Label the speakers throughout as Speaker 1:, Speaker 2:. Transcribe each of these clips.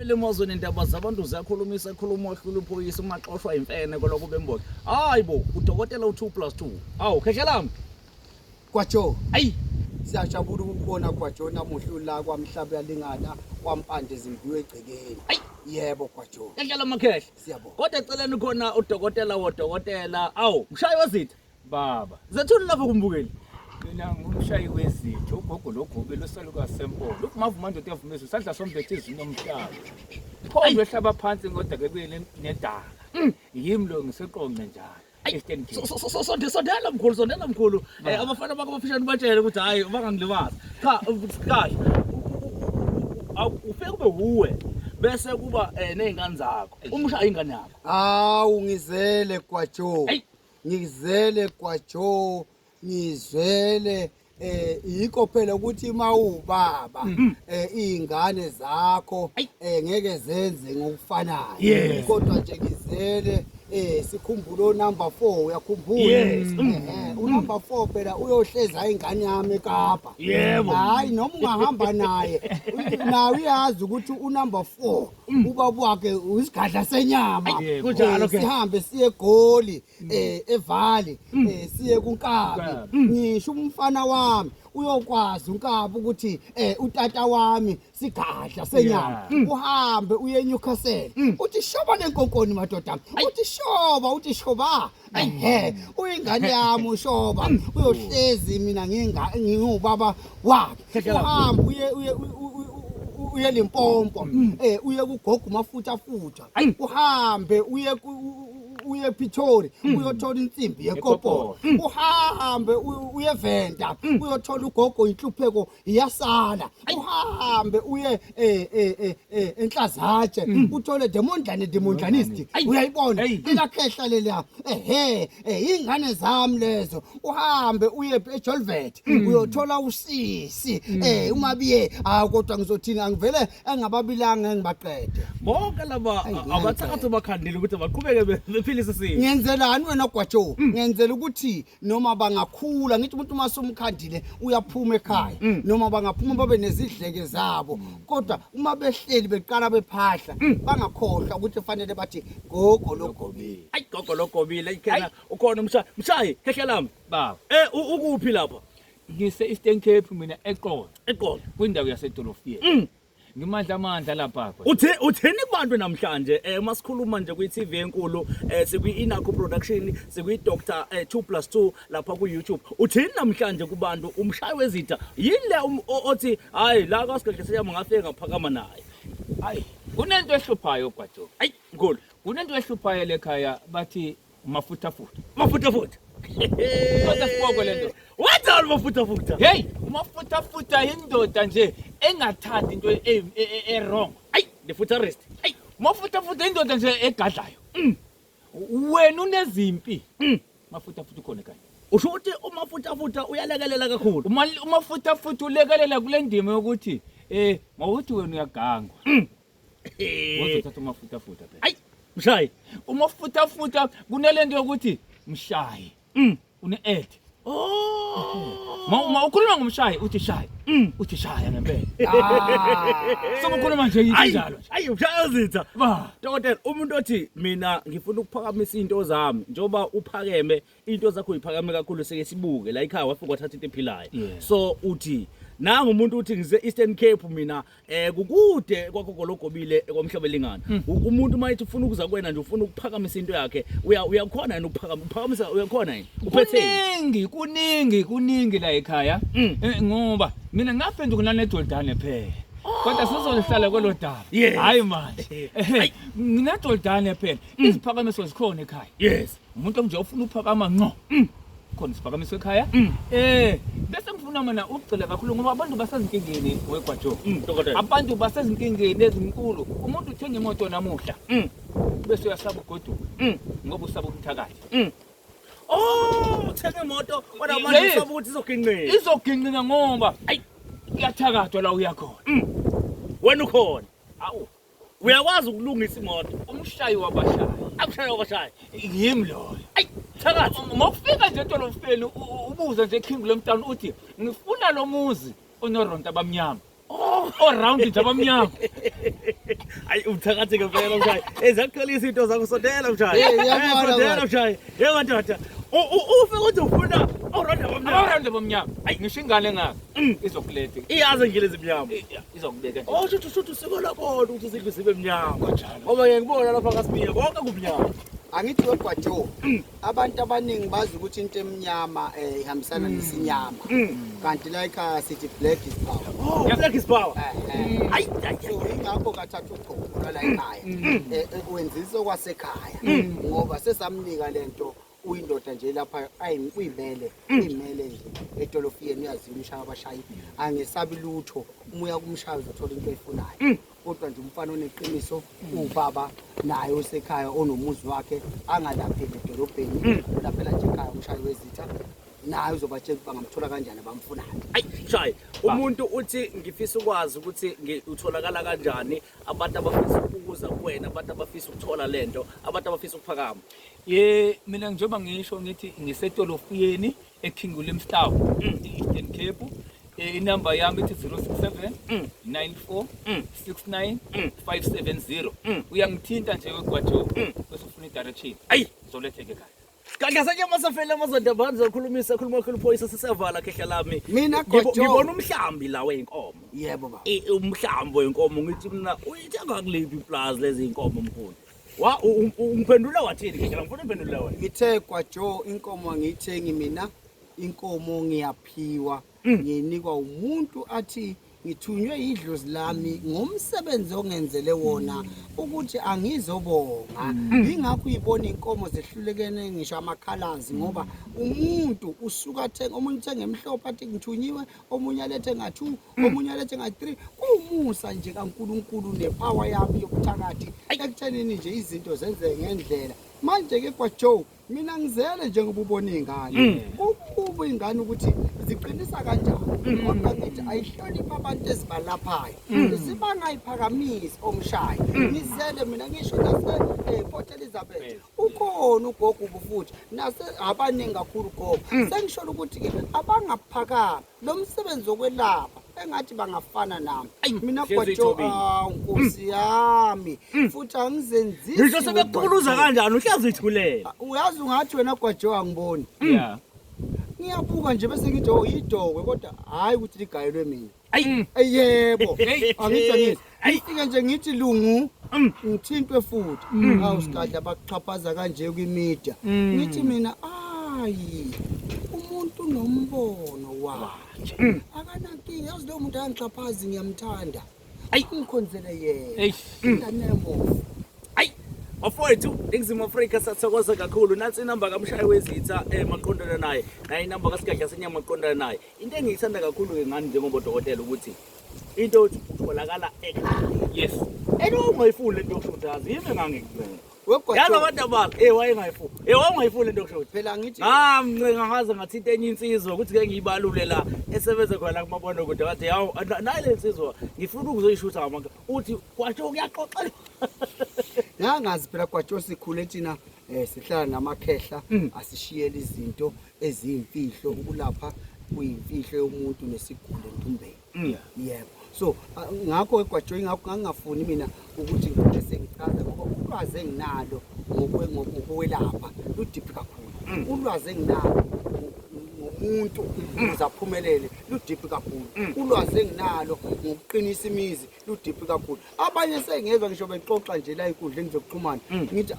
Speaker 1: Lemozweni indaba zabantu ziyakhulumisa ekhuluma ohlula uphoyisa umaxoshwa imfene koloko bemboza. Hayibo, udokotela u2+2. Awu, khehlela.
Speaker 2: Kwajo,
Speaker 1: Hayi,
Speaker 2: siyajabula ukubona Kwajo namuhla la kwamhlaba yalingana kwampande zimbiwe egcekeni. Yebo Kwajo.
Speaker 1: khehlela makhehla.
Speaker 2: Siyabonga.
Speaker 1: Kodwa eceleni khona udokotela wodokotela. Awu, mshayi wezitha.
Speaker 3: Baba,
Speaker 1: Zethuni lapha kumbukeli.
Speaker 3: mina ngumshayi wezitho, ugogo logobe losaluka Sempolo. Lokhu mavuma ndoda yavumisa isandla sombethe izinomhlaba. Phondo ehlaba phansi ngoda kebele nedala. Yimi lo ngiseqonqe njalo. Eastern Cape.
Speaker 1: Sondela mkhulu. Abafana bakho bafishane batshele ukuthi hayi bangangilibaza. Cha, ufike kube huwe bese kuba nezingane zakho. Umshayi ingane yakho.
Speaker 2: Hawu ngizele Kwajo.
Speaker 1: Hayi.
Speaker 2: Ngizele Kwajo. Ngizwele yikho phela ukuthi mawubaba izingane zakho ngeke zenze ngokufanayo kodwa nje ngizele sikhumbule number 4 uyakhumbula unumber 4 phela uyohleza ingane yami eKapa hayi noma ungahamba naye nawe uyazi ukuthi unumber 4 ubaba wakhe usigadla senyama
Speaker 1: kunjalo ke
Speaker 2: sihambe siye eGoli eValley siye kuNkabi ngisho umfana wami uyokwazi uNkabi ukuthi utata wami sigadla senyama uhambe uye eNewcastle uthi shoba lenkonkoni madoda uthi shoba uyingane yami ushoba uyohlezi mina ngingubaba wakhe uhambe uye Limpopo uye kugogo mafutha uhambe uye Pretoria uyothola insimbi yekopo uhambe uye Venda uyothola ugogo inhlupheko iyasala uhambe uye eNhlazatshe uthole demondlanist uyayibona ilakhehla lelia ingane zami lezo uhambe uye eJolvet uyothola usisi umabiye kodwa ngizothini angivele engababilanga engibaqede
Speaker 1: bonke laba abathakathi bakhandile ukuthi baqhubeke bephilise simo.
Speaker 2: Ngenzelani wena Kwajo? Ngenzela ukuthi noma bangakhula ngithi umuntu masumkhandile uyaphuma ekhaya noma bangaphuma babe nezidleke zabo kodwa uma behleli beqala bephahla bangakhohlwa ukuthi fanele bathi gogo logobile.
Speaker 1: Hayi gogo logobile ikhena ukhona mshayi khehlela
Speaker 3: Baba,
Speaker 1: ukuphi lapha?
Speaker 3: ngise Eastern Cape mina eqolo
Speaker 1: Eqolo.
Speaker 3: kwindawo yasedolofiyeni. Ngimandla lapha.
Speaker 1: Utheni kubantu namhlanje masikhuluma nje kwi-TV enkulu sikwi-Inakho Production sikwi-Dr 2+2 lapha ku-YouTube. Utheni namhlanje kubantu umshayi wezitha yini le othi hayi la kasigedle seyama ngafike ngaphakama naye.
Speaker 3: Hayi, kunento ehluphayo Kwajo.
Speaker 1: Hayi ngolo
Speaker 3: Kunento ehluphayo lekhaya bathi mafutha.
Speaker 1: mafutha.
Speaker 3: Kodwa siboko lento.
Speaker 1: What all mafutha?
Speaker 3: Hey, mafutha indoda nje engathandi into wrong.
Speaker 1: Hayi the futurist. Hayi
Speaker 3: Mafutha indoda nje egadlayo. Wena unezimpi. Mafutha ukhona kanye.
Speaker 1: usho ukuthi umafutha uyalekelela kakhulu.
Speaker 3: Umafutha ulekelela kule ndima yokuthi mawuthi wena uyagangwa. Wozothatha umafutha phela.
Speaker 1: Hayi mshayi
Speaker 3: Umafutha kunelento yokuthi mshayi. Une-add. Ma ukhuluma ngomshayi uthi shayi. Uthi shaya ngempela. Sokukhuluma nje njalo.
Speaker 1: Hayi mshayi wezitha.
Speaker 3: Ba,
Speaker 1: Dokotela umuntu othi mina ngifuna ukuphakamisa into zami njoba uphakeme into zakho uyiphakame kakhulu seke sibuke la ekhaya wafika wathatha into ephilayo. So uthi nanga umuntu uthi ngize Eastern Cape mina kukude kwagogo logobile kwamhlaba lingana. Umuntu mayithi ufuna ukuza kwena nje ufuna ukuphakamisa into yakhe uyakhona yini ukuphakamisa uyakhona yini uphethe
Speaker 3: kuningi la ekhaya ngoba mina ngaphenduka nanedolidane phela kodwa sizohlala kwelo daba hayi manje nginedolidane phela iziphakamiso zikhona ekhaya
Speaker 1: yes
Speaker 3: umuntu nje ufuna ukuphakama ngqo khona isiphakamiso ekhaya bese ngifuna mina ukugcila kakhulu ngoba abantu basezinkingeni weGwajo
Speaker 1: Dokotela
Speaker 3: abantu basezinkingeni ezinkulu umuntu uthenga imoto namuhla bese uyasaba ugoduka ngoba usaba ukuthakathi
Speaker 1: uthenga imoto kodwa manje usaba ukuthi
Speaker 3: izoginqika ngoba ayi iyathakathwa la uyakhona
Speaker 1: wena ukhona
Speaker 3: awu
Speaker 1: uyakwazi ukulungisa imoto
Speaker 3: umshayi wabashayi
Speaker 1: akushaya wabashayi
Speaker 3: yimi loyo
Speaker 1: ayi thakathi
Speaker 3: mawufika nje edolofeni ubuza nje King Lemtown uthi ngifuna lo muzi onoronta abamnyama around nje abamnyama
Speaker 1: hayi umthakathi ngempela mshayi. Ezakukhalisa into zakho sondela mshayi. Sondela mshayi. Yebo ndoda. Ufe ukuthi ufuna awuronda bomnyama.
Speaker 3: Awuronda bomnyama. Ayi ngisho ingane ngaka izokuletha.
Speaker 1: Iyazi ngile zimnyama.
Speaker 3: Izokubeka nje.
Speaker 1: Oh shuthu usiko lakho ukuthi izinto zibe mnyama kanjalo. Ngoba ngiyibona lapha kaSibiya konke kumnyama.
Speaker 2: Angithi wegwajo abantu abaningi bazi ukuthi into emnyama ihambisana nesinyama kanti la ekhaya sithi black is power.
Speaker 1: Oh, black is power. Ayi
Speaker 2: So ingakho kathatha uqobo la ekhaya wenzisa okwasekhaya ngoba sesamnika lento uyindoda nje lapha uyimele nje edolofiyeni uyazini ushaya abashayi angesabi lutho umuya kumshaya uzothola into eyifunayo kodwa nje umfana oneqiniso ubaba naye osekhaya onomuzi wakhe angalapheli edolobheni laphela nje ekhaya umshayi wezitha naye uzobatshela bangamthola kanjani abamfunayo.
Speaker 1: Ayi shayi umuntu uthi ngifisa ukwazi ukuthi utholakala kanjani abantu abafisa ukuza kuwena abantu abafisa ukuthola lento abantu abafisa ukuphakama.
Speaker 3: Mina njengoba ngisho ngithi ngisetolofiyeni eKing William Town Eastern Cape. Inamba yami ithi 067 94 69 570. Uyangithinta nje wegwajo bese ufuna idirection.
Speaker 1: Ayi
Speaker 3: Zoletheke ekhaya.
Speaker 1: Kangasake masafela mazonda banza khuluma khulu phoyisa sisevala khehla lami.
Speaker 2: Mina gwajo
Speaker 1: ngibona umhlambi la weinkomo.
Speaker 2: Yebo baba.
Speaker 1: Umhlambi weinkomo ngithi mina uyithenga kulephi iplaza lezi inkomo mkhulu. Ungiphendula wathini khehla ngifuna imphendula wena.
Speaker 2: Ngithe gwajo inkomo angiyithengi mina inkomo ngiyaphiwa nginikwa umuntu athi ngithunywe idlozi lami ngomsebenzi ongenzele wona ukuthi angizobonga ingakho uyibona inkomo zehlulekene ngisho amakhalazi ngoba umuntu usuka thenga omunye uthenga emhlophe athi ngithunyiwe omunye alethe nga2 omunye alethe nga3 kumusa nje kaNkuluNkulu nepower yami yokuthakathi ekuthenini nje izinto zenzeke ngendlela manje ke kwaJoe mina ngizele njengoba ubona izingane ukuba ingane ukuthi ziqinisa kanjani kodwa ngithi ayihlonipha abantu ezibalaphayo sibangayiphakamisi omshayi ngizele mina ngisho nase Port Elizabeth ukhona ugogo ubufuthi nase abaningi kakhulu gogo sengisho ukuthi ke abangaphakama lo msebenzi wokwelapha engathi bangafana nami mina kwaJoe Nkosi yami futhi angizenzisi
Speaker 1: ngisho sebekukhuluza kanjani uhlazi uyithulela
Speaker 2: uyazi ungathi wena kwaJoe angiboni ngiyabuka nje bese ngithi uyidokwe kodwa hayi ukuthi ligayelwe mina yebo angithi ngifike nje ngithi lungu ngithintwe futhi awusikadla bakuxhaphaza kanje kwimedia ngithi mina ayi umuntu nombono wakhe akanankinga yazi lo muntu angixhaphazi ngiyamthanda ngikhonzele yena nganemo
Speaker 1: Bafowethu eNingizimu Afrika sathokoza kakhulu nansi inamba kaMshayi wezitha maqondana naye naye inamba kaSigadla senyama maqondana naye into engiyithanda kakhulu ke ngani njengoba udokotela ukuthi into utholakala ekhaya
Speaker 3: Yes.
Speaker 1: ungayifuni lento yokushuthazi yimi ngangikubona
Speaker 2: wegwaJoe
Speaker 1: yazi abantu abala wayengayifuni wayengayifuni lento yokushutha
Speaker 2: phela ngithi
Speaker 1: ngamncenga ngaze ngathinta enye insizwa ukuthi ke ngiyibalule la esebenza khona kumabona kude ngathi yawo nayi le insizwa ngifuna ukuzoyishutha ngamanga uthi kwaJoe kuyaxoxa
Speaker 2: ngangazi phela kwaJoe sikhule thina sihlala namakhehla asishiyela izinto eziyimfihlo ukulapha kuyimfihlo yomuntu nesigule entumbeni yebo so ngakho kwaJoe ngakho ngangafuni mina ukuthi ngibese ngichaza ngoba ulwazi enginalo ngokwelapha ludiphi kakhulu ulwazi enginalo umuntu uzaphumelele ludiphi kakhulu ulwazi enginalo ngokuqinisa imizi ludiphi kakhulu abanye sengezwe ngisho bexoxa nje la inkundleni zokuxhumana ngithi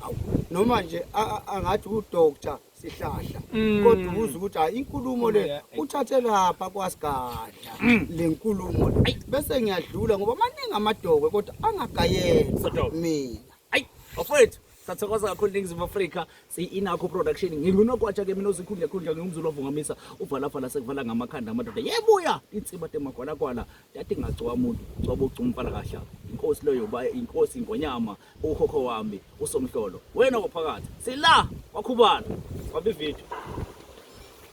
Speaker 2: noma nje angathi udoctor Sihlahla kodwa ubuza ukuthi hayi inkulumo le uthathe lapha kwaSigadla lenkulumo bese ngiyadlula ngoba maningi amadokwe kodwa angagayenza mina
Speaker 1: bafowethu sathokoza kakhulu eNingizimu Afrika inakho production ngingunokwatsha ke mina ozikhundla ngingumzulu ovungamisa uvala sekuvala ngamakhanda amadoda yebuya insiba temagwala yathi ngagcoka umuntu coba ucumfana kahla inkosi leyo inkosi ingonyama ukhokho wami usomhlolo wena waphakathi sila wakhubala wabe video